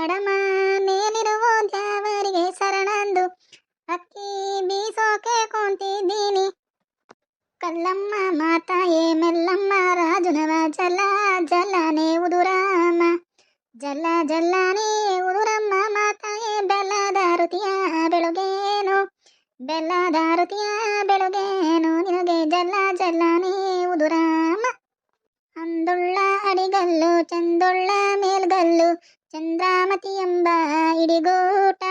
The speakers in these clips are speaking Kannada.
ನಡಮ ನೇನಿರುವ ದ್ಯಾವರಿಗೆ ಶರಣಂದು ಅಕ್ಕಿ ಬೀಸೋಕೆ ಕುಂತಿದ್ದೀನಿ. ಕಲ್ಲಮ್ಮ ಮಾತಾಯೇ ಮೆಲ್ಲಮ್ಮ ರಾಜುನವ ಜಲ ಜಲನೆ ಉದುರಮ್ಮ ಜಲ ಜಲನೆ ಉದುರಮ್ಮ ಮಾತಾಯೇ ಬೆಲ್ಲದ ರುತಿಯ ಬೆಳಗೇನು ಬೆಲ್ಲದ ರುತಿಯ ಬೆಳಗೇನು ನಿನಗೆ ಜಲ ಜಲನೆ ಉದುರಮ್ಮ. ಅಂದುಳ್ಳ ಅಡಿಗಲ್ಲು ಚಂದುಳ್ಳ ಮೇಲ್ಗಲ್ಲು ಚಂದ್ರಾಮತಿ ಎಂಬ ಇಡಿಗೂಟ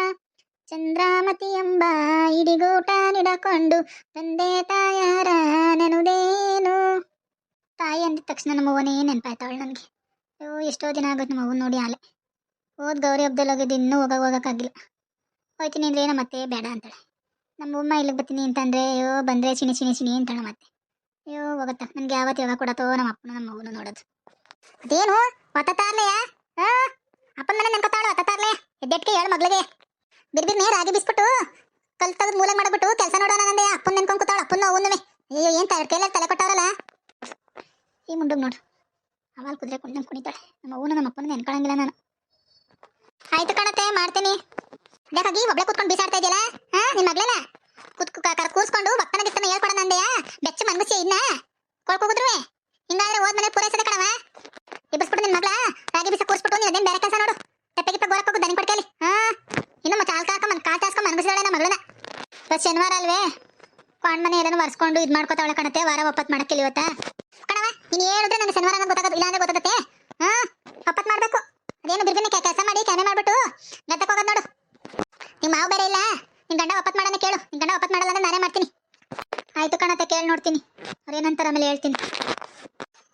ಚಂದ್ರಾಮತಿ ಎಂಬ ಇಡಿಗೂಟ ನಿಡಕೊಂಡು ತಂದೆ ತಾಯಾರ ನೆನುದೇನು. ತಾಯಿ ಅಂದಿದ ತಕ್ಷಣ ನಮ್ಮ ಅವ್ವನೇ ನೆನಪಾಯ್ತಾವಳು ನನಗೆ. ಅಯ್ಯೋ ಎಷ್ಟೋ ದಿನ ಆಗೋದು ನಮ್ಮ ಅವ್ವನ ನೋಡಿ ಆಲೆ. ಹೋದ್ ಗೌರಿ ಹಬ್ಬದಲ್ಲಿ ಹೋಗಿದ್ದು ಇನ್ನೂ ಹೋಗೋಕ್ಕಾಗಿಲ್ಲ. ಹೋಯ್ತೀನಿ ಅಂದ್ರೆ ಏನೋ ಮತ್ತೆ ಬೇಡ ಅಂತಾಳೆ. ನಮ್ಮ ಅಮ್ಮ ಇಲ್ಲಿಗೆ ಬರ್ತೀನಿ ಅಂತಂದರೆ ಅಯ್ಯೋ ಬಂದರೆ ಚಿಣಿ ಚಿಣಿ ಚಿಣಿ ಅಂತಾಳೆ ಮತ್ತೆ. ಅಯ್ಯೋ ಹೋಗತ್ತ ನನಗೆ ಯಾವತ್ತು ಯಾವಾಗ ಕೊಡತ್ತೋ ನಮ್ಮ ಅಪ್ಪನ ನಮ್ಮ ಅವ್ವನು ನೋಡೋದು. ಅದೇನು ಒತ್ತಾರ್ಲೆಯ ಅಪ್ಪನ ಮನೆ ನೆನ್ಕೊತಾಳು ಒತ್ತಾರ್ಲೆ ಎದ್ದೆಟ್ಗೆ ಹೇಳು ಮಗಳಿಗೆ. ಬಿರ್ಬಿರ್ನೇ ರಾಗಿ ಬಿಸ್ಬಿಟ್ಟು ಕಲ್ ತೆಗೆದು ಮೂಲೆ ಮಾಡ್ಬಿಟ್ಟು ಕೆಲಸ ನೋಡೋಣ ನಂದೆ ಅಪ್ಪನ ನೆನ್ಕೊಂಡು ಕೂತಾಳು ಅಪ್ಪನ ಅವ್ವನ್ನುವೆ. ಅಯ್ಯೋ ಏನು ಕೈಯಲ್ಲಿ ತಲೆ ಕೊಟ್ಟವರಲ್ಲ ಈ ಮುಂಡುಗ್ ನೋಡು ಅವಾಗ ಕುದುರೆ ಕುಂಡು ಕುಣಿತಾಳೆ. ನಮ್ಮ ಅವ್ವನು ನಮ್ಮ ಅಪ್ಪನ ನೆನ್ಕೊಳಂಗಿಲ್ಲ ನಾನು. ಆಯ್ತು ಕಣತ್ತೆ ಮಾಡ್ತೀನಿ. ಬೇಕಾಗಿ ಒಬ್ಳೆ ಕೂತ್ಕೊಂಡು ಬೀಸಾಡ್ತಾ ಇದೆಯಲ್ಲ ನಿನ್ನ ಮಗಳೇನ ಕೂರ್ಸ್ಕೊಂಡು ಭಕ್ತನ ಗಿಸ್ತನ ಹೇಳ್ಕೊಡ ನಂದೆಯಾ ಬೆಚ್ಚ ಮನ್ಗುಸಿ ಇನ್ನ ಕೊಳ್ಕೋಗುದ್ರುವೆ ಹಿಂಗಾದ್ರೆ ಹೋದ್ ಮನೆ ಪೂರೈಸದೆ ಕಣವ. ಇಬ್ಬಸ್ಬಿಟ್ಟು ನಿನ್ನ ಮಗಳ ರಾಗಿ ಬೀಸ ಕೂರ್ಸ್ಬಿಟ್ಟು ನೀನು ಅದೇನು ಬೇರೆ ಕೆಲಸ ನೋಡು. ತೆಪ್ಪೆ ಗಿಪ್ಪ ಗೋರಕ್ಕೋಗು ದನಿ ಕೊಡ್ಕೇಲಿ ಇನ್ನು ಮತ್ತೆ ಕಾಲ್ ಚಾಸ್ಕೊಂಡ್ ಮನ್ಗುಸಿದಾಳೆ ನಮ್ಮ ಮಗಳನ್ನ. ಇವತ್ತು ಶನಿವಾರ ಅಲ್ವೇ ಪಾಂಡ್ ಮನೆ ಏನಾರು ಒರೆಸ್ಕೊಂಡು ಇದು ಮಾಡ್ಕೊತಾವಳೆ ಕಣತ್ತೆ. ವಾರ ಒಪ್ಪತ್ತು ಮಾಡಕ್ಕಿಲ್ಲ ಇವತ್ತ ಕಣವ. ನೀನು ಹೇಳಿದ್ರೆ ನನಗೆ ಶನಿವಾರ ಅನ್ನೋದು ಗೊತ್ತಾಗೋದು ಇಲ್ಲ ಅಂದ್ರೆ ಗೊತ್ತಾಗತ್ತೆ. ಒಪ್ಪತ್ತು ಮಾಡಬೇಕು. ಅದೇನು ಬಿರ್ಬಿನ ಕೆಲಸ ಮಾಡಿ ಕ್ಯಾಮೆ ಮಾಡ್ಬಿಟ್ಟು ಗದ್ದಕ್ಕೆ ಹೋಗೋದು ನೋಡು. ನಿಮ್ಮ ಮಾವು ಬೇರೆ ಇಲ್ಲ ನಿನ್ ಗಂಡ ಒಪ್ಪತ್ತು ಮಾಡೋಣ ಕೇಳು. ನಿನ್ ಗಂಡ ಒಪ್ಪತ್ತು ಮಾಡಲ್ಲ ಅಂದ್ರೆ ನಾನೇ ಮಾಡ್ತೀನಿ. ಆಯ್ತು ಕಣತ್ತೆ ಕೇಳಿ ನೋಡ್ತೀನಿ ಅವ್ರೇನಂತಾರೆ ಆಮೇಲೆ ಹೇಳ್ತೀನಿ.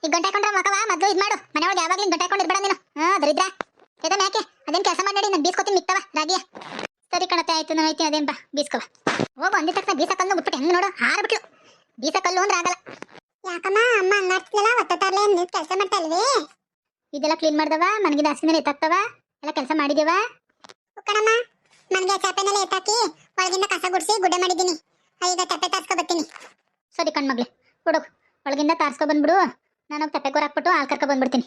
ಈಗ ಗಂಟೆ ಹಾಕೊಂಡ್ರೆ ಮಕವ ಮೊದಲು ಇದು ಮಾಡು ಮನೆ ಒಳಗೆ ಯಾವಾಗಲೂ ಗಂಟೆ ಹಾಕೊಂಡು ಇರ್ಬೇಡ ನೀನು. ದರಿದ್ರ ಇದನ್ನ ಯಾಕೆ ಅದೇನು ಕೆಲಸ ಮಾಡಿ ನಾನು ಬೀಸ್ಕೊತೀನಿ ಮಿಕ್ತವ ರಾಗಿಯ. ಸರಿ ಕಣತ್ತೆ ಆಯ್ತು ನಾನು ಐತಿ ಅದೇನ್ ಬಾ ಬೀಸ್ಕವ ಹೋಗು. ಅಂದಿದ ತಕ್ಷಣ ಬೀಸಕಲ್ಲು ಬಿಟ್ಬಿಟ್ಟು ಹೆಂಗ್ ನೋಡು ಹಾರ್ಬಿಟ್ಲು. ಬೀಸಕಲ್ಲು ಅಂದ್ರೆ ಆಗಲ್ಲ ಯಾಕಮ್ಮ ಅಮ್ಮ ಹಂಗಾಡ್ತಿಲ್ಲ ಒತ್ತಾರ್ಲೆ ಕೆಲಸ ಮಾಡ್ತಾ ಇಲ್ವೇ. ಇದೆಲ್ಲ ಕ್ಲೀನ್ ಮಾಡ್ದವ ಮನಗಿದ ಹಾಸಿನ ಎತ್ತಾಕ್ತವ ಎಲ್ಲ ಕೆಲಸ ಮಾಡಿದೇವ ಕಣಮ್ಮ. ಮನೆಗೆ ಚಾಪೆನೆಲ್ಲ ಎತ್ತಾಕಿ ಒಳಗಿಂದ ಕಸ ಗುಡಿಸಿ ಗುಡ್ಡೆ ಮಾಡಿದ್ದೀನಿ. ಈಗ ತಪ್ಪೆ ತಾರ್ಸ್ಕೊ ಬರ್ತೀನಿ. ಸರಿ ಕಣ್ಮಗ್ಲೆ ಹುಡುಗು ಒಳಗಿಂದ ತಾರ್ಸ್ಕೊ ಬಂದ್ಬಿಡು. ನಾನು ತಪ್ಪೆ ಕೂರ ಹಾಕ್ಬಿಟ್ಟು ಹಾಲು ಕರ್ಕೊ ಬಂದ್ಬಿಡ್ತೀನಿ.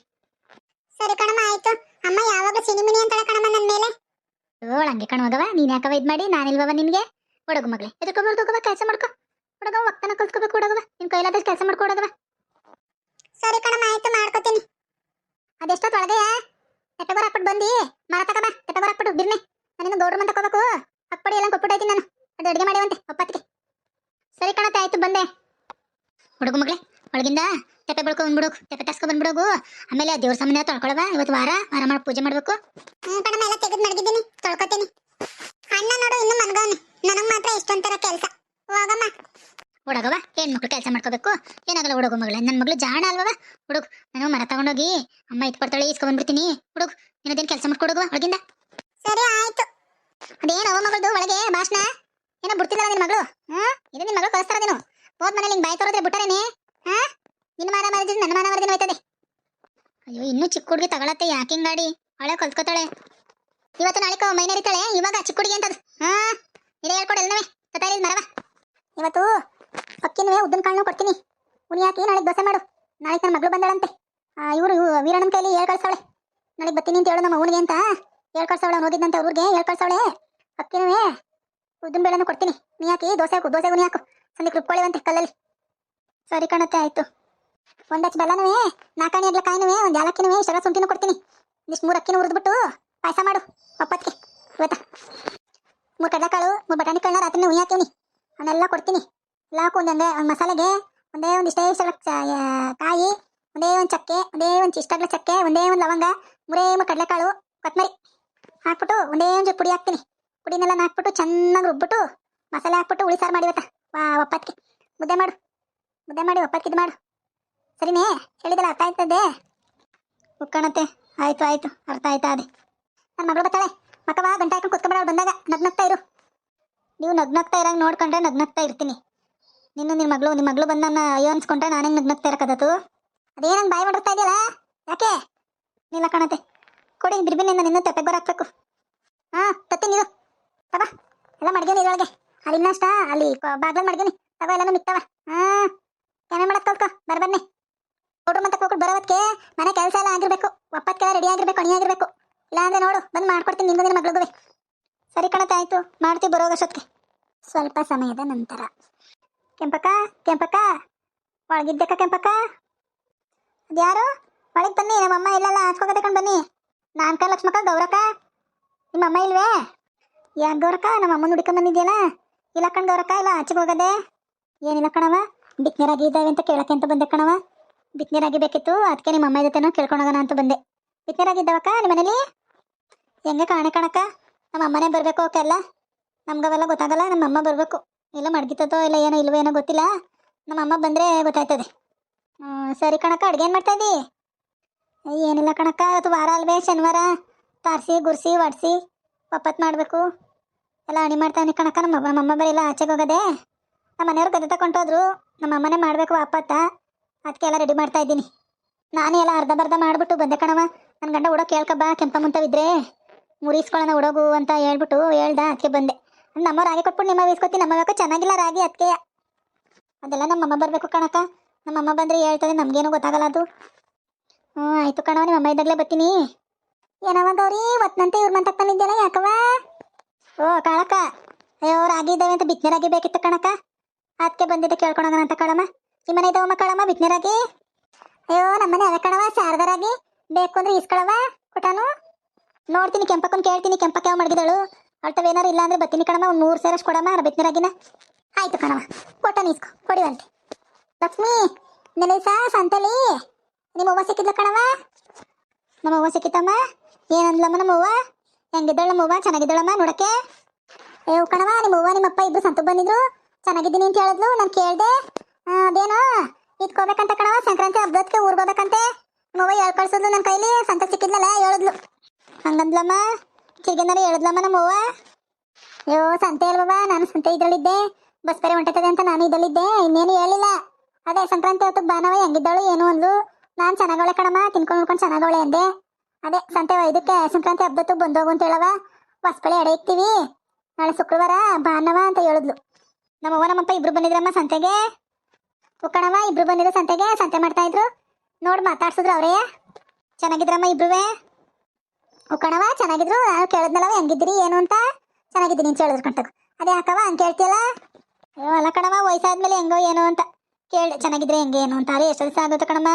ಸರಿ ಕಣಮ್ಮ ಆಯ್ತು. ಅಮ್ಮ ಯಾವಾಗ ಸಿನಿಮಿನಿ ಅಂತಾಳೆ ಕಣಮ್ಮ ನನ್ನ ಮೇಲೆ. ಹಂಗೆ ಕಣ್ಮಗವ ನೀನ್ ಯಾಕವ ಇದ್ ಮಾಡಿ ನಾನಿಲ್ವವ ನಿನ್ಗೆ. ಹುಡುಗು ಮಗ್ಲೆ ಎದ್ಕೊಬ ಕೆಲಸ ಮಾಡ್ಕೊ. ಹುಡುಗವ ಒಕ್ಕನ ಕಲ್ಸ್ಕೋಬೇಕು ಹುಡುಗವ ನಿನ್ ಕೈಲಾದಷ್ಟು ಕೆಲಸ ಮಾಡ್ಕೊ ಹುಡುಗವ. ಸರಿ ಕಣಮ್ಮ ಆಯ್ತು ಮಾಡ್ಕೋತೀನಿ. ಅದೆಷ್ಟೊತ್ತು ಒಳಗೆಯ ತಪ್ಪೆ ಕೂರ ಹಾಕ್ಬಿಟ್ಟು ಬಂದು ಮರ ತಗಬ ತಪ್ಪೆ ಕೂರ ಹಾಕ್ಬಿಟ್ಟು ಬಿರ್ನೆ ನಾನಿನ್ನು ಗೌಡ್ರ ಮಂತ ತಗೋಬೇಕು. ಅಪ್ಪಡಿ ಎಲ್ಲ ಕೊಟ್ಬಿಟ್ಟೈತೀನಿ ನಾನು ಅದು ಅಡುಗೆ ಮಾಡಿವಂತೆ ಒಪ್ಪತ್ತಿಗೆ. ಸರಿ ಕಣತ್ತೆ ಆಯ್ತು ಬಂದೆ. ಹುಡುಗು ಮಗಳೇ ಒಳಗಿಂದ ತೆಪ್ಪೆ ಬಳ್ಕೊ ಬಂದ್ಬಿಡು ತೆಪ್ಪೆ ತಾಸ್ಕೊ ಬಂದ್ಬಿಡೋಗು. ಆಮೇಲೆ ದೇವ್ರ ಸಾಮಾನ್ಯ ತೊಳ್ಕೊಳವ ಇವತ್ತು ವಾರ ಮಾಡಿ ಪೂಜೆ ಮಾಡ್ಬೇಕು. ಕಣಮ್ಮ ಎಲ್ಲ ತೆಗೆದು ಮಡಗಿದ್ದೀನಿ ತೊಳ್ಕೊತೀನಿ. ಅಣ್ಣ ನೋಡು ಇನ್ನು ಮನ್ಗವನೆ ನನಗೆ ಮಾತ್ರ ಇಷ್ಟೊಂಥರ ಕೆಲಸ ಹೋಗಮ್ಮ. ಹುಡುಗವ ಹೆಣ್ಮಕ್ಳು ಕೆಲಸ ಮಾಡ್ಕೋಬೇಕು ಏನಾಗಲ್ಲ. ಹುಡುಗು ಮಗಳೇ ನನ್ನ ಮಗಳು ಜಾಣ ಅಲ್ವವ. ಹುಡುಗು ನಾನು ಮರ ತಗೊಂಡೋಗಿ ಅಮ್ಮ ಇಟ್ಕೊಡ್ತಾಳೆ ಇಸ್ಕೊ ಬಂದ್ಬಿಡ್ತೀನಿ. ಹುಡುಗು ನೀನದೇನು ಕೆಲಸ ಮಾಡ್ಕೊಡುವ ಒಳಗಿಂದ. ಸರಿ ಆಯ್ತು. ಅದೇನು ಅವ ಮಗಳದು ಒಳಗೆ ಭಾಷಣ ಏನೋ ಬಿಡ್ತಿಲ್ಲ ನಿನ್ನ ಮಗಳು. ಇದು ನಿನ್ನ ಮಗಳು ಕಳಿಸ್ತಾರ ನೀನು ಹೋದ್ ಮನೇಲಿ ಹಿಂಗೆ ಬಾಯಿ ತೋರಿದ್ರೆ ಬಿಟ್ಟಾರೇನೆ. ನಿನ್ನ ಮಾನ ಮರದಿ ನನ್ನ ಮಾನ ಮರದಿನ ಹೋಯ್ತದೆ. ಅಯ್ಯೋ ಇನ್ನೂ ಚಿಕ್ಕ ಹುಡುಗಿ ತಗೊಳತ್ತೆ ಯಾಕೆ ಹಿಂಗಾಡಿ ಅವಳೆ ಕಲ್ತ್ಕೋತಾಳೆ. ಇವತ್ತು ನಾಳೆ ಮೈನರಿತಾಳೆ ಇವಾಗ ಚಿಕ್ಕ ಹುಡುಗಿ ಅಂತದು. ಇದೇ ಹೇಳ್ಕೊಡಲ್ನವೇ ತತಾರಿ ಮರವ. ಇವತ್ತು ಅಕ್ಕಿನವೇ ಉದ್ದಿನ ಕಾಳನ್ನು ಕೊಡ್ತೀನಿ ಉನಿ ಹಾಕಿ ನಾಳೆ ದೋಸೆ ಮಾಡು. ನಾಳೆ ನನ್ನ ಮಗಳು ಬಂದಾಳಂತೆ. ಇವರು ವೀರಣ್ಣನ ಕೈಲಿ ಹೇಳ್ ಕಳ್ಸವಳೆ ನಾಳೆ ಬರ್ತೀನಿ ಅಂತ ಹೇಳು ನಮ್ಮ ಅವನಿಗೆ ಅಂತ ಹೇಳ್ ಕಳ್ಸವಳೆ. ಅವ್ನು ಹೋಗಿದ್ದಂತೆ ಊರಿಗೆ ಹೇಳ್ ಕಳ್ಸವಳೆ. ಅಕ್ಕಿನವೇ ಉದ್ದಿನ ಬೇಳೆನೂ ಕೊಡ್ತೀನಿ ನೀ ಹಾಕಿ ದೋಸೆ ಹಾಕು ದೋಸೆ ಉನಿ ಹಾಕು ಸಂದಿಗೆ ರುಬ್ಕೊಳ್ಳಿವಂತೆ ಕಲ್ಲಲ್ಲಿ. ಸರಿ ಕಣತ್ತೆ ಆಯ್ತು. ಒಂದಚ್ಚು ಬೆಲ್ಲನವೇ ನಾಲ್ಕಾಣಿ ಅಗ್ಲ ಕಾಯಿನವೇ ಒಂದು ಯಾಲಕ್ಕಿನವೇ ಶರ ಶುಂಠಿನೂ ಕೊಡ್ತೀನಿ. ಇಷ್ಟು 3 ಅಕ್ಕಿನೂ ಹುರಿದ್ಬಿಟ್ಟು ಪಾಯಸ ಮಾಡು ಒಪ್ಪತ್ತಿಗೆ ಇವತ್ತ. 3 ಕಡಲೆಕಾಳು 3 ಬಟಾಣಿ ಕಾಳನ್ನ ರಾತ್ರಿ ಉನಿ ಹಾಕಿವ್ನಿ ಅವನ್ನೆಲ್ಲ ಕೊಡ್ತೀನಿ. ಎಲ್ಲ ಹಾಕು ಒಂದೇ ಒಂದು ಮಸಾಲೆಗೆ ಒಂದೇ ಒಂದು ಇಷ್ಟೇ ಕಾಯಿ ಒಂದೇ ಒಂದು ಚಕ್ಕೆ ಒಂದೇ ಒಂದು ಇಷ್ಟಾಗ್ಲ ಚಕ್ಕೆ ಒಂದೇ ಒಂದು ಲವಂಗ 3 ಕಡಲೆಕಾಳು ಕೊತ್ತಂಬರಿ ಹಾಕ್ಬಿಟ್ಟು ಒಂದೇ ಒಂದು ಪುಡಿ ಹಾಕ್ತೀನಿ. ಪುಡಿನೆಲ್ಲ ಹಾಕ್ಬಿಟ್ಟು ಚೆನ್ನಾಗಿ ರುಬ್ಬಿಟ್ಟು ಮಸಾಲೆ ಹಾಕ್ಬಿಟ್ಟು ಹುಳಿ ಸಾರು ಮಾಡಿವತ್ತ ಒಪ್ಪತ್ತಿಗೆ ಮುದ್ದೆ ಮಾಡಿ ಒಪ್ಪತ್ತಿಗೆ ಮಾಡು. ಸರಿನೇ ಹೇಳಿದಲ್ಲ ಅರ್ಥ ಆಯ್ತದೆ ಉಕ್ಕಣತ್ತೆ. ಆಯ್ತು ಆಯ್ತು ಅರ್ಥ ಆಯ್ತಾ ಅದೇ. ನನ್ನ ಮಗಳು ಬರ್ತಾಳೆ ಮಕ್ಕವ ಗಂಟೆ ಹಾಕೊಂಡು ಕುತ್ಕೊಂಡ್ಬಿಡ ಬಂದಾಗ ನಗ್ನಗ್ತಾ ಇರು. ನೀವು ನಗ್ನಗ್ತಾ ಇರಂಗೆ ನೋಡ್ಕೊಂಡ್ರೆ ನಗ್ನಗ್ತಾ ಇರ್ತೀನಿ. ನಿನ್ನ ಮಗಳು ಬಂದು ನನ್ನ ಅಯ್ಯೋ ಅನ್ಸ್ಕೊಂಡ್ರೆ ನಾನೇ ನಗ್ನಗ್ತಾ ಇರಕದತ್ತು. ಅದೇನಂಗೆ ಬಾಯಿ ಮಾಡಿರ್ತಾ ಇದೆಯಲ್ಲ ಯಾಕೆ ನಿಲ್ಲ ಕಣತೆ ಕೊಡಿ ಬಿರ್ಬಿನಿಂದ ನಿನ್ನ ತೆಪ್ಪೆ ಗೊರ ಹಾಕ್ಬೇಕು. ತತ್ತೀನಿ ಇದು ತಬಾ ಎಲ್ಲ ಮಡ್ಗೇನಿ ಇದ್ರೊಳಗೆ ಅಲ್ಲಿ ಇನ್ನಷ್ಟ ಅಲ್ಲಿ ಬಾಗ್ಲಲ್ಲಿ ಮಡ್ಗೇನಿ ತಗೋ ಎಲ್ಲನೂ ಮಿಕ್ತವ. ಏನೇ ಮಾಡಕ್ ಕಲ್ತ್ಕೊ ಬರ್ಬನ್ನಿ ಕೊಡ್ರು ಮತ್ತೆ ಹೋಗ್ಬಿಟ್ಟು ಬರೋವತ್ಗೆ ಮನೆ ಕೆಲಸ ಎಲ್ಲ ಆಗಿರ್ಬೇಕು ಒಪ್ಪತ್ಕೆಲ್ಲ ರೆಡಿ ಆಗಿರ್ಬೇಕು ಅಣಿ ಆಗಿರ್ಬೇಕು. ಇಲ್ಲ ಅಂದ್ರೆ ನೋಡು ಬಂದು ಮಾಡ್ಕೊಡ್ತೀನಿ ನಿನ್ಗೂ ನಿನ್ನ ಮಗಳಿಗೂ. ಸರಿ ಕಣತ, ಆಯ್ತು ಮಾಡ್ತೀವಿ ಬರೋಗಷ್ಟೊತ್ತಿಗೆ. ಸ್ವಲ್ಪ ಸಮಯದ ನಂತರ. ಕೆಂಪಕ್ಕ ಕೆಂಪಕ್ಕ, ಒಳಗಿದ್ದಕ್ಕ ಕೆಂಪಕ್ಕ? ಅದ್ಯಾರು? ಒಳಗೆ ಬನ್ನಿ, ನಮ್ಮಮ್ಮ ಇಲ್ಲಲ್ಲ, ಹಚ್ಕೋಗದೆ ಕಣ್ ಬನ್ನಿ. ನಾನ್ಕ ಲಕ್ಷ್ಮಕ್ಕ, ಗೌರಕ್ಕ, ನಿಮ್ಮಮ್ಮ ಇಲ್ವೇ? ಯಾಕೆ ಗೌರಕ್ಕ, ನಮ್ಮ ಅಮ್ಮನ ಹುಡ್ಕೊಂಡ್ ಬಂದಿದ್ಯಲ್ಲ? ಇಲ್ಲ ಕಣ್ ಗೌರಕ್ಕ, ಇಲ್ಲ ಆಚೆಗೆ ಹೋಗದೆ. ಏನಿಲ್ಲ ಕಣವ, ಬಿಕ್ನೀರಾಗಿ ಇದ್ದಾವೆ ಅಂತ ಕೇಳಕ್ಕೆ ಅಂತ ಬಂದೆ ಕಣವ. ಬಿಕ್ನೀರಾಗಿ ಬೇಕಿತ್ತು, ಅದಕ್ಕೆ ನಿಮ್ಮ ಅಮ್ಮ ಜೊತೆನೋ ಕೇಳ್ಕೊಂಡೋಗೋಣ ಅಂತ ಬಂದೆ. ಬಿಕ್ನೀರಾಗಿ ಇದ್ದಾವಕ್ಕ ನಿಮ್ಮ ಮನೇಲಿ? ಹೆಂಗೆ ಕಾಣೆ ಕಣಕ್ಕ, ನಮ್ಮ ಅಮ್ಮನೇ ಬರಬೇಕು ಅವಕ್ಕೆಲ್ಲ, ನಮ್ಗವೆಲ್ಲ ಗೊತ್ತಾಗಲ್ಲ. ನಮ್ಮ ಅಮ್ಮ ಬರಬೇಕು, ಇಲ್ಲ ಮಡ್ಗಿತ್ತದೋ ಇಲ್ಲ ಏನೋ ಇಲ್ವೋ ಏನೋ ಗೊತ್ತಿಲ್ಲ. ನಮ್ಮ ಅಮ್ಮ ಬಂದರೆ ಗೊತ್ತಾಯ್ತದೆ. ಸರಿ ಕಣಕ್ಕ, ಅಡುಗೆ ಏನು ಮಾಡ್ತಾಯಿದ್ದಿ? ಏನಿಲ್ಲ ಕಣಕ್ಕ, ಇವತ್ತು ವಾರ ಅಲ್ವೇ, ಶನಿವಾರ ತಾರಿಸಿ ಗುರ್ಸಿ ಒಡಿಸಿ ಒಪ್ಪತ್ತು ಮಾಡಬೇಕು, ಎಲ್ಲ ಅಣಿ ಮಾಡ್ತಾಯಿನಿ ಕಣಕ್ಕ. ನಮ್ಮಮ್ಮ ಬರೀಲ್ಲ ಆಚೆಗೆ ಹೋಗೋದೆ, ನಮ್ಮ ಮನೆಯವ್ರು ಗದ್ದೆ ತಗೊಂಡೋದ್ರು, ನಮ್ಮ ಅಮ್ಮನೇ ಮಾಡಬೇಕು ಒಪ್ಪತ್ತ, ಅದಕ್ಕೆ ಎಲ್ಲ ರೆಡಿ ಮಾಡ್ತಾ ಇದ್ದೀನಿ. ನಾನೇ ಎಲ್ಲ ಅರ್ಧ ಬರ್ಧ ಮಾಡಿಬಿಟ್ಟು ಬಂದೆ ಕಣವ. ನನ್ನ ಗಂಡ ಉಡೋ ಕೇಳ್ಕಬ್ಬ, ಕೆಂಪ ಮುಂತವಿದ್ರೆ ಮುರಿಸ್ಕೊಳ್ಳೋಣ ಉಡೋಗು ಅಂತ ಹೇಳ್ಬಿಟ್ಟು ಹೇಳ್ದ, ಅದಕ್ಕೆ ಬಂದೆ. ನಮ್ಮ ರಾಗಿ ಕೊಟ್ಬಿಟ್ಟು ನಿಮ್ಮ ವೀಸ್ಕೊತೀನಿ, ನಮ್ಮ ಬೇಕು ಚೆನ್ನಾಗಿಲ್ಲ ರಾಗಿ, ಅದಕ್ಕೆ ಅದೆಲ್ಲ ನಮ್ಮಮ್ಮ ಬರಬೇಕು ಕಣಕ್ಕ. ನಮ್ಮಮ್ಮ ಬಂದರೆ ಹೇಳ್ತದೆ, ನಮಗೇನು ಗೊತ್ತಾಗಲ್ಲ ಅದು. ಆಯಿತು ಕಣವ, ನಿಮ್ಮ ಅಮ್ಮ ಇದ್ದಾಗಲೇ ಬರ್ತೀನಿ. ಏನವ ಗೌರಿ ಒತ್ತನಂತೆ ಇವ್ರ ಮಂತಕ್ಕೆ ಬಂದಿದ್ದೆಲ್ಲ ಯಾಕವ? ಕಾಳಕ್ಕ, ಅಯ್ಯೋ ರಾಗಿ ಇದ್ದಾವೆ ಅಂತ ಬಿತ್ತನೆ ರಾಗಿ ಬೇಕಿತ್ತು ಕಣಕ್ಕ, ಅದಕ್ಕೆ ಬಂದಿದ್ದೆ ಕೇಳ್ಕೊಳೋಣ ಅಂತ ಕಳಮ್ಮ. ನಿಮ್ಮನೆ ಇದ್ದಾವಮ್ಮ ಕಳಮ್ಮ ಬಿತ್ತನೆ ರಾಗಿ? ಅಯ್ಯೋ ನಮ್ಮನೆ ಅದೇ ಕಣವ, ಶಾರದಾ ರಾಗಿ ಬೇಕು ಅಂದ್ರೆ ಈಸ್ಕೊಳವ ಕೊಟ್ಟಾನು. ನೋಡ್ತೀನಿ ಕೆಂಪಕ್ಕನ ಕೇಳ್ತೀನಿ, ಕೆಂಪಕ್ಕ ಯಾವ ಮಡಗಿದಳು, ಅಳ್ತವೇನಾರು ಇಲ್ಲ ಅಂದ್ರೆ ಬರ್ತೀನಿ ಕಣಮ್ಮ, ಒಂದು 3 ಸೇರಷ್ಟು ಕೊಡಮ್ಮ ಬಿತ್ತನೆ ರಾಗಿನ. ಆಯ್ತು ಕಣವ, ಕೊಟ್ಟಾನು ಈಸ್ಕೊ ಕೊಡಿವಂತೆ. ಲಕ್ಷ್ಮಿ, ನೆಲೆ ಸಂತಲಿ ನಿಮ್ಮ ಅವ್ವ ಸಿಕ್ಕಿದ್ಲ ಕಣವ? ನಮ್ಮ ಅವ್ವ ಸಿಕ್ಕಿತ್ತಮ್ಮ. ಏನಂದ್ಲಮ್ಮ ನಮ್ಮ ಅವ್ವ? ಹೆಂಗಿದ್ದಳು ನಮ್ಮ ಅವ್ವ? ಚೆನ್ನಾಗಿದ್ದಳಮ್ಮ ನೋಡಕ್ಕೆ? ಕಣವ, ನಿಮ್ಮ ಅವ್ವ ನಿಮ್ಮಪ್ಪ ಇಬ್ರು ಸಂತಕ್ಕೆ ಬಂದಿದ್ರು, ಚೆನ್ನಾಗಿದ್ದೀನಿ ಅಂತ ಹೇಳಿದ್ಲು. ನಾನು ಕೇಳಿದೆ, ಅದೇನೋ ಇದ್ಕೋಬೇಕಂತ ಕಣವ, ಸಂಕ್ರಾಂತಿ ಹಬ್ಬದಕ್ಕೆ ಊರ್ಗೋಬೇಕಂತೆ. ನಿಮ್ಮವ್ವ ಹೇಳ್ ಕಳ್ಸಿದ್ಲು ನನ್ನ ಕೈಲಿ, ಸಂತ ಸಿಕ್ಕಿದ್ನಲ್ಲ ಹೇಳಿದ್ಲು. ಹಂಗಂದ್ಲಮ್ಮ, ಚಿರ್ಗಿನಾರು ಹೇಳಿದ್ಲಮ್ಮ ನಮ್ಮವ್ವ. ಸಂತೆ ಅಲ್ವವ, ನಾನು ಸಂತೆ ಇದ್ರಲ್ಲಿದ್ದೆ, ಬಸ್ ಬೇರೆ ಹೊಂಟೈತದೆ ಅಂತ ನಾನು ಇದರಲ್ಲಿದ್ದೆ, ಇನ್ನೇನು ಹೇಳಿಲ್ಲ. ಅದೇ ಸಂಕ್ರಾಂತಿ ಹೊತ್ತಿಗೆ ಬಾನವ ಹೆಂಗಿದ್ದಾಳು ಏನು ಅಂದ್ಲು. ನಾನು ಚೆನ್ನಾಗವಳೆ ಕಣಮ್ಮ, ತಿನ್ಕೊಂಡು ನೋಡ್ಕೊಂಡು ಚೆನ್ನಾಗವಳೆ ಅಂದೆ. ಅದೇ ಸಂತೆ ಇದಕ್ಕೆ ಸಂಕ್ರಾಂತಿ ಹಬ್ಬತ್ತು ಬಂದೋಗು ಅಂತ ಹೇಳವ, ಹೊಸ್ಬಳೆ ಎಡೆ ಇಕ್ತೀವಿ, ನಾಳೆ ಶುಕ್ರವಾರ ಬಾನವ ಅಂತ ಹೇಳಿದ್ಲು. ನಮ್ಮವ್ವ ನಮ್ಮಪ್ಪ ಇಬ್ರು ಬಂದಿದ್ರಮ್ಮ ಸಂತೆಗೆ. ಕಣವ, ಇಬ್ರು ಬಂದಿದ್ರು ಸಂತೆಗೆ, ಸಂತೆ ಮಾಡ್ತಾ ಇದ್ರು, ನೋಡಿ ಮಾತಾಡ್ಸಿದ್ರು ಅವರೇ. ಚೆನ್ನಾಗಿದ್ರಮ್ಮ ಇಬ್ರುವೆ? ಕಣವ ಚೆನ್ನಾಗಿದ್ರು, ನಾನು ಕೇಳಿದ್ನಲ್ಲವ ಹೆಂಗಿದ್ರಿ ಏನು ಅಂತ. ಚೆನ್ನಾಗಿದ್ದೀನಿ ಅಂತ ಹೇಳಿದ್ರು ಕಣ್ತಗ. ಅದೇ ಯಾಕವ ಹಂಗೆ ಕೇಳ್ತಿಯಲ್ಲ? ಅಲ್ಲ ಕಣವ, ವಯಸ್ಸಾದ್ಮೇಲೆ ಹೆಂಗೋ ಏನೋ ಅಂತ ಕೇಳಿ, ಚೆನ್ನಾಗಿದ್ರೆ ಹೆಂಗೆ ಏನು ಅಂತ. ಅರೆ ಎಷ್ಟು ದಿವಸ ಆಗುತ್ತೆ ಕಣಮ್ಮ,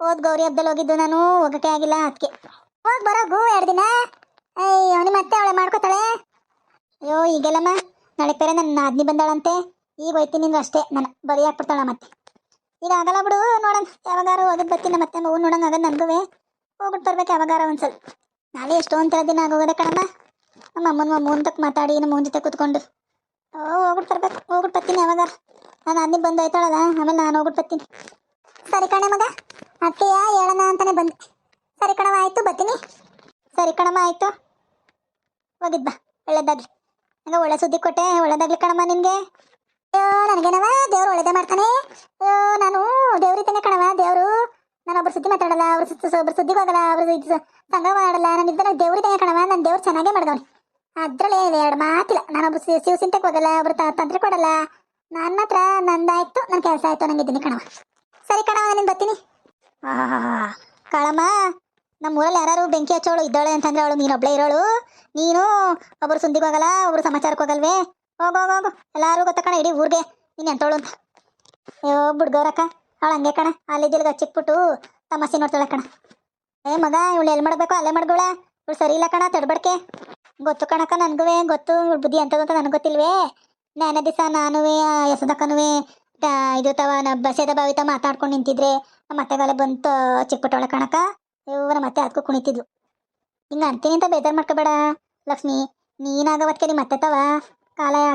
ಹೋದ್ ಗೌರಿ ಹಬ್ಬದಲ್ಲಿ ಹೋಗಿದ್ದು ನಾನು, ಹೋಗೋಕ್ಕೆ ಆಗಿಲ್ಲ, ಅದಕ್ಕೆ ಹೋಗಿ ಬರೋಗು 2 ದಿನ. ಅಯ್ಯೋ ನಿಮ್ಮ ಮತ್ತೆ ಅವಳೆ ಮಾಡ್ಕೋತಾಳೆ. ಅಯ್ಯೋ ಈಗೆಲ್ಲಮ್ಮ, ನಾಳೆ ಬೇರೆ ನನ್ನ ನಾದ್ನಿ ಬಂದಾಳಂತೆ, ಈಗ ಹೋಯ್ತೀನಿ ಅಂದ್ರೆ ಅಷ್ಟೇ, ನಾನು ಬರೀ ಹಾಕ್ಬಿಡ್ತಾಳ ಮತ್ತೆ. ಈಗ ಆಗಲ್ಲ ಬಿಡು, ನೋಡೋಣ ಯಾವಾಗಾರು ಹೋಗಿದ್ದು ಬರ್ತೀನಿ. ಮತ್ತೆ ಮಗು ನೋಡೋಂಗೆ ಆಗೋದು ನನಗೂ, ಹೋಗ್ಬಿಟ್ಟು ಬರ್ಬೇಕು ಯಾವಾಗಾರ ಒಂದ್ಸಲ. ನಾಳೆ ಎಷ್ಟೊಂಥರ ದಿನ ಆಗೋಗದೆ ಕಣಮ್ಮ. ನಮ್ಮ ಅಮ್ಮನ ತಕ್ಕ ಮಾತಾಡಿ ನಮ್ಮ ಅಮ್ಮನ ಜೊತೆ ಕೂತ್ಕೊಂಡು ಹೋಗ್ಬಿಟ್ಟು ಬರ್ಬೇಕು, ಹೋಗ್ಬಿಟ್ಟು ಬರ್ತೀನಿ ಯಾವಾಗಾರ. ನಾನು ಅದ್ನಿ ಬಂದು ಹೋಯ್ತಾಳಲ್ಲ, ಆಮೇಲೆ ನಾನು ಹೋಗ್ಬಿಟ್ಟು ಬರ್ತೀನಿ. ಸರಿ ಕಣೆ ಮಗ, ಅತ್ತೆಯ ಹೇಳೋಣ ಅಂತಾನೆ ಬಂದೆ. ಸರಿ ಕಣವ ಆಯಿತು ಬರ್ತೀನಿ. ಸರಿ ಕಣಮ್ಮ ಆಯಿತು, ಹೋಗಿದ್ ಬಾ ಒಳ್ಳೇದಾಗ್ಲಿ. ಹಂಗೆ ಒಳ್ಳೆ ಸುದ್ದಿ ಕೊಟ್ಟೆ, ಒಳ್ಳೇದಾಗ್ಲಿ ಕಣಮ್ಮ ನಿನಗೆ. ಅಯ್ಯೋ ನನಗೇನವ, ದೇವ್ರು ಒಳ್ಳೇದೇ ಮಾಡ್ತಾನೆ. ಅಯ್ಯೋ ನಾನು ದೇವ್ರಿದ್ದೇನೆ ಕಣವ, ದೇವರು. ನಾನು ಒಬ್ರು ಸುದ್ದಿ ಮಾತಾಡಲ್ಲ, ಒಬ್ರು ಸುದ್ದಿಗೆ ಹೋಗಲ್ಲ, ಒಬ್ರು ಸಂಘ ಮಾಡಲ್ಲ, ನಾನು ಇದ್ದ ದೇವ್ರಿದ್ದೇನೆ ಕಣವ. ನನ್ನ ದೇವ್ರು ಚೆನ್ನಾಗೇ ಮಾಡಿದವನಿ, ಅದ್ರಲ್ಲಿ 2 ಮಾತಿಲ್ಲ. ನಾನೊಬ್ರು ಶಿವಸಿಂತೆಗೆ ಹೋಗಲ್ಲ, ಒಬ್ರು ತಂತ್ರಿ ಕೊಡಲ್ಲ, ನಾನು ಮಾತ್ರ ನಂದಾಯ್ತು, ನನ್ನ ಕೆಲಸ ಆಯ್ತು ನಂಗಿದ್ದೀನಿ ಕಣವ. ಸರಿ ಕಣವ, ನಾನು ಬರ್ತೀನಿ. ಕಾಳಮ್ಮ, ನಮ್ಮೂರಲ್ಲಿ ಯಾರು ಬೆಂಕಿ ಹಚ್ಚೋಳು ಇದ್ದಾಳೆ ಅಂತಂದ್ರೆ ಅವಳು ನೀನೊಬ್ಳೇ ಇರೋಳು. ನೀನು ಒಬ್ರು ಸುದ್ದಿಗೆ ಹೋಗಲ್ಲ, ಒಬ್ರು ಸಮಾಚಾರಕ್ಕೆ ಹೋಗಲ್ವೇ? ಹೋಗು, ಎಲ್ಲರೂ ಗೊತ್ತಕಣ ಇಡೀ ಊರಿಗೆ ನೀನು ಎಂತೋಳು ಅಂತ. ಅಯ್ಯೋ ಬಿಡ್ಗವ್ರಕ್ಕ, ಅವಳು ಹಂಗೆ ಕಣ, ಅಲ್ಲಿದ್ದಿಲ್ಗೆ ಹಚ್ಚಿಕ್ಬಿಟ್ಟು ತಮಾಷೆ ನೋಡ್ತಾಳೆ ಕಣ. ಮಗ ಇವಳು ಎಲ್ಲಿ ಮಾಡಬೇಕು ಅಲ್ಲೇ ಮಾಡ್ಗೋಳ, ಇವಳು ಸರಿ ಇಲ್ಲ ಕಣ, ತಡ್ಬಡ್ಕೆ. ಗೊತ್ತು ಕಣಕ್ಕ, ನನಗೂ ಗೊತ್ತು ಇವಳು ಬುದ್ಧಿ ಅಂತದ್ದು ಅಂತ ನನಗೆ ಗೊತ್ತಿಲ್ವೇ. ನೆನೆ ದಿವಸ ನಾನು ಯಶೋದಕ್ಕನೂ ಇದು ಬಸೇದ ಬಾವಿತ ಮಾತಾಡ್ಕೊಂಡು ನಿಂತಿದ್ರೆ ನಮ್ಮ ಅತ್ತೆಗಾಲೆ ಬಂತು ಚಿಕ್ಬಿಟ್ಟವಳೆ ಕಣಕ್ಕ. ಇವರ ಮತ್ತೆ ಅದಕ್ಕೂ ಕುಣಿತಿದ್ಲು. ಹಿಂಗೆ ಅಂತೀನಿ ಅಂತ ಬೇಜಾರು ಮಾಡ್ಕೋಬೇಡ ಲಕ್ಷ್ಮಿ, ನೀನಾಗವತ್ಕೆ ನಿಮ್ಮ ಅತ್ತೆ ತವ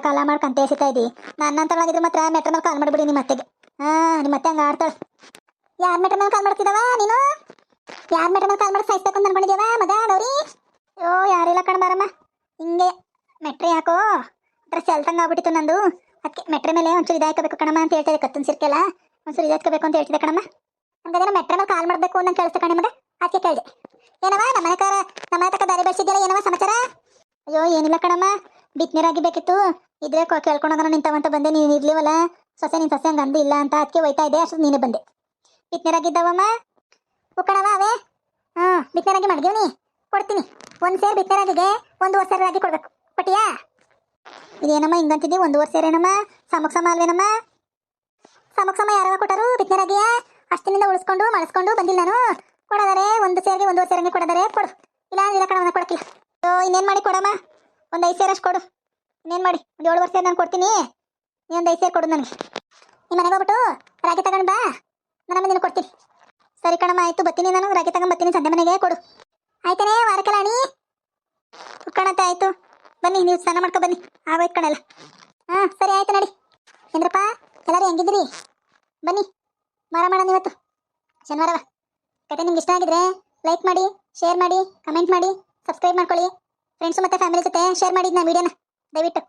ಕಾಲ ಮಾಡ್ಕಂತ ಎಸಿತಾ ಇದ್ದಿ. ನನ್ನಂತೊಳಗಿದ್ರೆ ಮಾತ್ರ ಮೆಟ್ರ ಮೇಲೆ ಕಾಲ್ ಮಾಡಿಬಿಡಿ ನಿಮ್ಮ ಅತ್ತೆಗೆ. ನಿಮ್ಮ ಅತ್ತೆ ಹಂಗೆ ಆಡ್ತಾಳೆ. ಯಾರ ಮೆಟ್ರ ಮೇಲೆ ಕಾಲ್ ಮಾಡ್ತಿದ್ದವ ನೀನು? ಯಾರ ಮೆಟ್ರ ಮೇಲೆ ಕಾಲ್ ಮಾಡಿ ಸಾಯಿಸ್ಬೇಕು ಅಂತ ಅನ್ಕೊಂಡಿದ್ಯವ ಮಗ ಗೌರಿ? ಯಾರಿಲ್ಲ ಕಣ ಬಾರಮ್ಮ, ಹಿಂಗೆ ಮೆಟ್ರೆ ಯಾಕೋ ಡ್ರೆಸ್ ಎಲ್ತಂಗೆ ಆಗ್ಬಿಟ್ಟಿತ್ತು ನಂದು, ಅದಕ್ಕೆ ಮೆಟ್ರೆ ಮೇಲೆ ಒಂಚೂರು ಇದಾಯ್ಕೋಬೇಕು ಕಣಮ್ಮ ಅಂತ ಹೇಳ್ತಿದ್ದೆ. ಕತ್ತನ್ ಸಿರ್ಕೆಲ್ಲ ಒಂಚೂರು ಇದಾಯ್ಕೋಬೇಕು ಅಂತ ಹೇಳ್ತಿದ್ದೆ ಕಣಮ್ಮ. ಹಂಗಾದ್ರೆ ಮೆಟ್ರೆ ಮೇಲೆ ಕಾಲ್ ಮಾಡಬೇಕು ಅಂತ ಕೇಳಿಸ್ತೆ ಕಣ ನಿಮಗೆ, ಅದಕ್ಕೆ ಕೇಳಿದೆ. ಏನವ ನಮ್ಮ ತಕ್ಕ ದಾರಿ ಬೆಳೆಸಿದ್ಯಲ್ಲ, ಏನವ ಸಮಾಚಾರ? ಅಯ್ಯೋ ಏನಿಲ್ಲ ಕಣಮ್ಮ, ಬಿತ್ನೀರಾಗಿ ಬೇಕಿತ್ತು, ಇದ್ರೆ ಕೇಳ್ಕೊಂಡೋಗೋಣ ನಿಂತವಂತ ಬಂದೆ. ನೀನು ಇರ್ಲಿವಲ್ಲ ಸೊಸೆ, ನಿನ್ನ ಸೊಸೆ ಹಂಗೆ ಅಂದು ಇಲ್ಲ ಅಂತ ಅದಕ್ಕೆ ಹೋಯ್ತಾ ಇದೆ, ಅಷ್ಟು ನೀನೇ ಬಂದೆ. ಬಿತ್ನೀರಾಗಿದ್ದಾವಮ್ಮ ಕಣವ ಅವೇ? ಬಿತ್ನೀರಾಗಿ ಮಡ್ಗೀವ್ನಿ, ಕೊಡ್ತೀನಿ. ಒಂದು ಸೇರು ಬಿತ್ತನೆ ರಾಗಿಗೆ 1 ಸೇರು ರಾಗಿ ಕೊಡ್ಬೇಕು. ಕೊಟ್ಟಿಯಾ? ಇದೇನಮ್ಮ ಹಿಂಗಂತಿದ್ದಿ? 1 ಸೇರೇನಮ್ಮ? ಸಮಕ್ ಸಮ ಅಲ್ವೇನಮ್ಮ? ಸಮಕ್ ಸಮ ಯಾರವ ಕೊಟ್ಟರು ಬಿತ್ತನೆ ರಾಗಿಯ? ಅಷ್ಟಿನಿಂದ ಉಳಿಸ್ಕೊಂಡು ಮಳಸ್ಕೊಂಡು ಬಂದಿಲ್ಲ ನಾನು. ಕೊಡೋದಾರೆ 1 ಸೇರಿಗೆ 1 ಸೇರಂಗೆ ಕೊಡೋದಾರೆ ಕೊಡು, ಇಲ್ಲ ಇಲ್ಲ ಕಣವನ್ನ ಕೊಡಕ್ಕಿಲ್ಲ. ಇನ್ನೇನು ಮಾಡಿ ಕೊಡಮ್ಮ? ಒಂದು 5 ಸೇರಷ್ಟು ಕೊಡು. ಇನ್ನೇನು ಮಾಡಿ ಒಂದು 7 ಸೇರು ನಾನು ಕೊಡ್ತೀನಿ, ನೀ ಒಂದು 5 ಸೇರು ಕೊಡು ನನಗೆ. ನಿಮ್ಮ ಮನೆಗೆ ಹೋಗ್ಬಿಟ್ಟು ರಾಗಿ ತಗೊಂಡು ಬಾ, ನನ್ನಮ್ಮ ನೀನು ಕೊಡ್ತೀನಿ. ಸರಿ ಕಣಮ್ಮ, ಆಯಿತು, ಬರ್ತೀನಿ ನಾನು. ರಾಗಿ ತಗೊಂಡು ಬರ್ತೀನಿ, ಸಂಜೆ ಮನೆಗೆ ಕೊಡು. ಆಯ್ತಾನೆ ವಾರಕ್ಕೆಲ್ಲ ಅಣಿ ಉಟ್ಕೊಳತ್ತೆ. ಆಯಿತು ಬನ್ನಿ, ನೀವು ಸ್ನಾನ ಮಾಡ್ಕೊ ಬನ್ನಿ, ಆಗೋಯ್ತು ಕಣಲ್ಲ. ಹಾಂ ಸರಿ ಆಯ್ತು ನಡಿ. ಎಂದ್ರಪ್ಪ ಎಲ್ಲರೂ ಹೆಂಗಿದ್ದೀರಿ? ಬನ್ನಿ ಮಾರ ಮಾಡೋಣ ಇವತ್ತು ಶನಿವಾರವ. ಕತೆ ನಿಮ್ಗೆ ಇಷ್ಟ ಆಗಿದ್ರೆ ಲೈಕ್ ಮಾಡಿ, ಶೇರ್ ಮಾಡಿ, ಕಮೆಂಟ್ ಮಾಡಿ, ಸಬ್ಸ್ಕ್ರೈಬ್ ಮಾಡ್ಕೊಳ್ಳಿ. ಫ್ರೆಂಡ್ಸು ಮತ್ತು ಫ್ಯಾಮಿಲಿ ಜೊತೆ ಶೇರ್ ಮಾಡಿದ್ನ ವಿಡಿಯೋನ ದಯವಿಟ್ಟು.